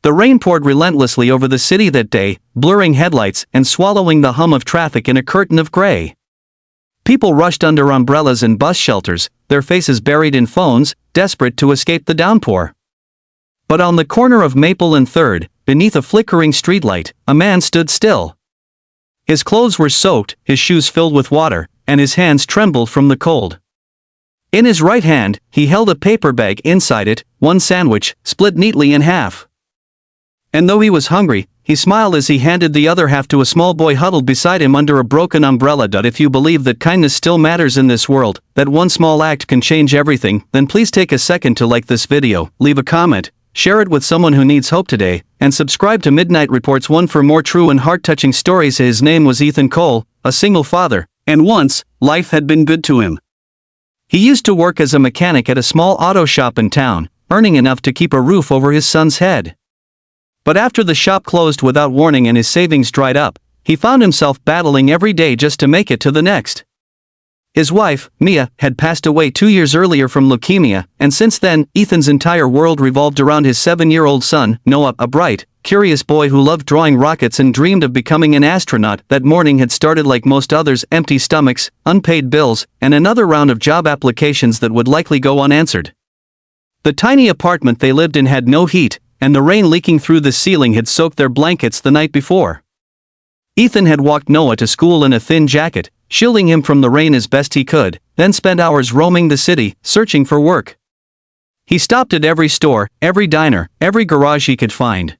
The rain poured relentlessly over the city that day, blurring headlights and swallowing the hum of traffic in a curtain of gray. People rushed under umbrellas and bus shelters, their faces buried in phones, desperate to escape the downpour. But on the corner of Maple and 3rd, beneath a flickering streetlight, a man stood still. His clothes were soaked, his shoes filled with water, and his hands trembled from the cold. In his right hand, he held a paper bag. Inside it, one sandwich, split neatly in half. And though he was hungry, he smiled as he handed the other half to a small boy huddled beside him under a broken umbrella. If you believe that kindness still matters in this world, that one small act can change everything, then please take a second to like this video, leave a comment, share it with someone who needs hope today, and subscribe to Midnight Reports 1 for more true and heart-touching stories. His name was Ethan Cole, a single father, and once, life had been good to him. He used to work as a mechanic at a small auto shop in town, earning enough to keep a roof over his son's head. But after the shop closed without warning and his savings dried up, he found himself battling every day just to make it to the next. His wife, Mia, had passed away 2 years earlier from leukemia, and since then, Ethan's entire world revolved around his 7-year-old son, Noah, a bright, curious boy who loved drawing rockets and dreamed of becoming an astronaut. That morning had started like most others: empty stomachs, unpaid bills, and another round of job applications that would likely go unanswered. The tiny apartment they lived in had no heat, and the rain leaking through the ceiling had soaked their blankets the night before. Ethan had walked Noah to school in a thin jacket, shielding him from the rain as best he could, then spent hours roaming the city, searching for work. He stopped at every store, every diner, every garage he could find.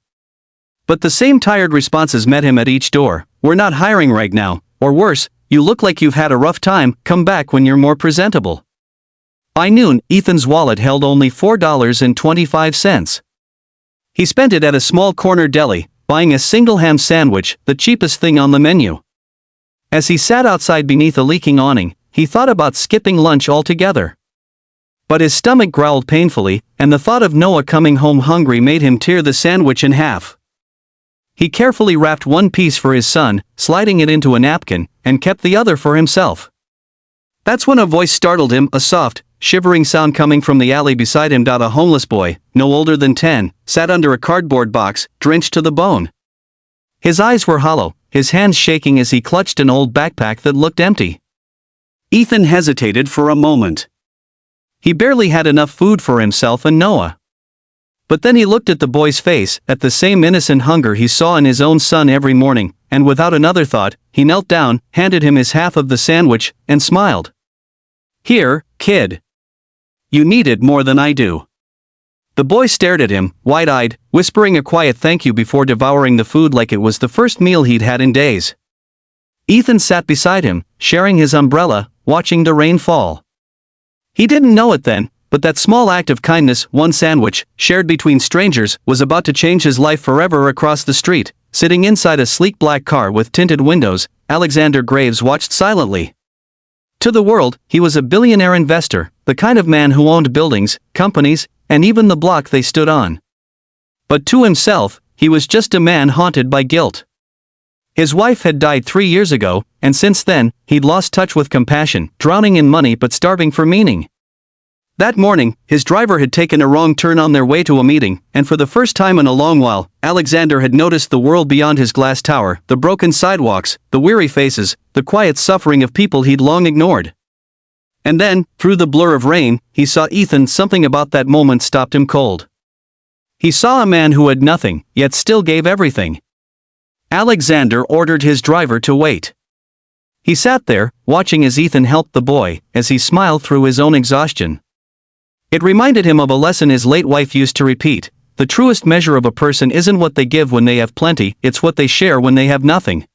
But the same tired responses met him at each door: "We're not hiring right now," or worse, "You look like you've had a rough time, come back when you're more presentable." By noon, Ethan's wallet held only $4.25. He spent it at a small corner deli, buying a single ham sandwich, the cheapest thing on the menu. As he sat outside beneath a leaking awning, he thought about skipping lunch altogether. But his stomach growled painfully, and the thought of Noah coming home hungry made him tear the sandwich in half. He carefully wrapped one piece for his son, sliding it into a napkin, and kept the other for himself. That's when a voice startled him, a soft, shivering sound coming from the alley beside him. A homeless boy, no older than 10, sat under a cardboard box, drenched to the bone. His eyes were hollow, his hands shaking as he clutched an old backpack that looked empty. Ethan hesitated for a moment. He barely had enough food for himself and Noah. But then he looked at the boy's face, at the same innocent hunger he saw in his own son every morning, and without another thought, he knelt down, handed him his half of the sandwich, and smiled. "Here, kid. You need it more than I do." The boy stared at him, wide-eyed, whispering a quiet thank you before devouring the food like it was the first meal he'd had in days. Ethan sat beside him, sharing his umbrella, watching the rain fall. He didn't know it then, but that small act of kindness, one sandwich, shared between strangers, was about to change his life forever. Across the street, sitting inside a sleek black car with tinted windows, Alexander Graves watched silently. To the world, he was a billionaire investor, the kind of man who owned buildings, companies, and even the block they stood on. But to himself, he was just a man haunted by guilt. His wife had died 3 years ago, and since then, he'd lost touch with compassion, drowning in money but starving for meaning. That morning, his driver had taken a wrong turn on their way to a meeting, and for the first time in a long while, Alexander had noticed the world beyond his glass tower, the broken sidewalks, the weary faces, the quiet suffering of people he'd long ignored. And then, through the blur of rain, he saw Ethan. Something about that moment stopped him cold. He saw a man who had nothing, yet still gave everything. Alexander ordered his driver to wait. He sat there, watching as Ethan helped the boy, as he smiled through his own exhaustion. It reminded him of a lesson his late wife used to repeat: the truest measure of a person isn't what they give when they have plenty, it's what they share when they have nothing.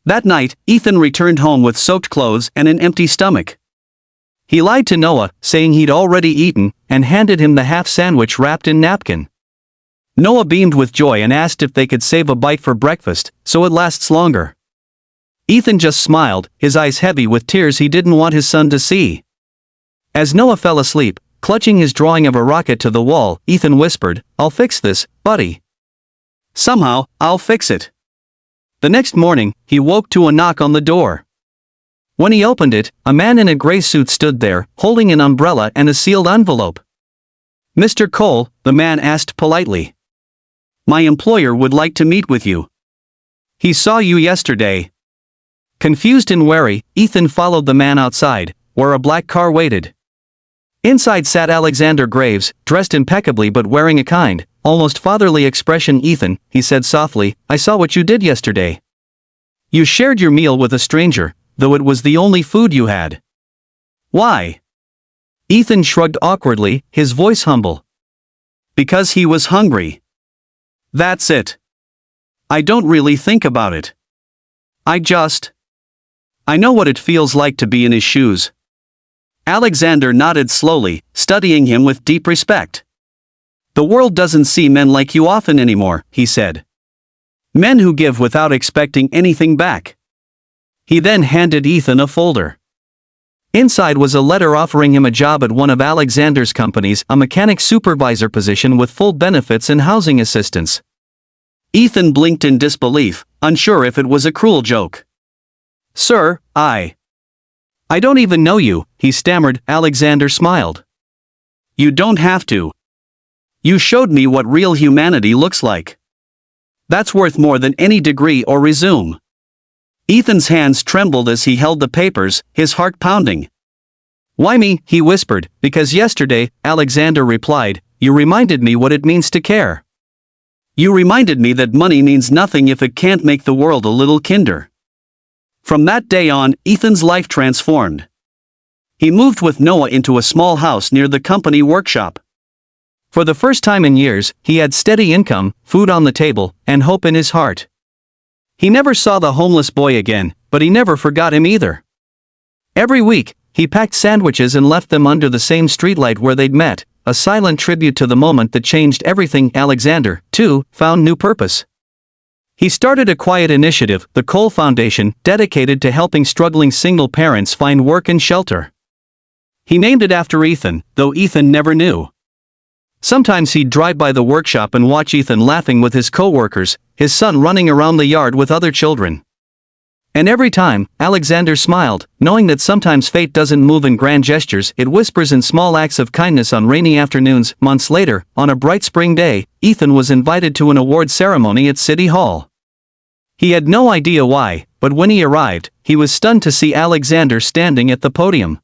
That night, Ethan returned home with soaked clothes and an empty stomach. He lied to Noah, saying he'd already eaten, and handed him the half sandwich wrapped in napkin. Noah beamed with joy and asked if they could save a bite for breakfast, so it lasts longer. Ethan just smiled, his eyes heavy with tears he didn't want his son to see. As Noah fell asleep, clutching his drawing of a rocket to the wall, Ethan whispered, "I'll fix this, buddy. Somehow, I'll fix it." The next morning, he woke to a knock on the door. When he opened it, a man in a gray suit stood there, holding an umbrella and a sealed envelope. "Mr. Cole," the man asked politely. My employer would like to meet with you. He saw you yesterday. Confused and wary, Ethan followed the man outside, where a black car waited. Inside sat Alexander Graves, dressed impeccably but wearing a kind, almost fatherly expression. Ethan, he said softly, I saw what you did yesterday. You shared your meal with a stranger, though it was the only food you had. Why? Ethan shrugged awkwardly, his voice humble. Because he was hungry. That's it. I don't really think about it. I know what it feels like to be in his shoes. Alexander nodded slowly, studying him with deep respect. The world doesn't see men like you often anymore, he said. Men who give without expecting anything back. He then handed Ethan a folder. Inside was a letter offering him a job at one of Alexander's companies, a mechanic supervisor position with full benefits and housing assistance. Ethan blinked in disbelief, unsure if it was a cruel joke. Sir, I don't even know you, he stammered. Alexander smiled. You don't have to. You showed me what real humanity looks like. That's worth more than any degree or resume. Ethan's hands trembled as he held the papers, his heart pounding. Why me? He whispered. Because yesterday, Alexander replied, you reminded me what it means to care. You reminded me that money means nothing if it can't make the world a little kinder. From that day on, Ethan's life transformed. He moved with Noah into a small house near the company workshop. For the first time in years, he had steady income, food on the table, and hope in his heart. He never saw the homeless boy again, but he never forgot him either. Every week, he packed sandwiches and left them under the same streetlight where they'd met, a silent tribute to the moment that changed everything. Alexander, too, found new purpose. He started a quiet initiative, the Cole Foundation, dedicated to helping struggling single parents find work and shelter. He named it after Ethan, though Ethan never knew. Sometimes he'd drive by the workshop and watch Ethan laughing with his co-workers, his son running around the yard with other children. And every time, Alexander smiled, knowing that sometimes fate doesn't move in grand gestures, it whispers in small acts of kindness on rainy afternoons. Months later, on a bright spring day, Ethan was invited to an award ceremony at City Hall. He had no idea why, but when he arrived, he was stunned to see Alexander standing at the podium.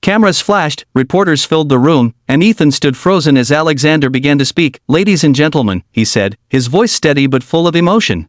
Cameras flashed, reporters filled the room, and Ethan stood frozen as Alexander began to speak. Ladies and gentlemen, he said, his voice steady but full of emotion.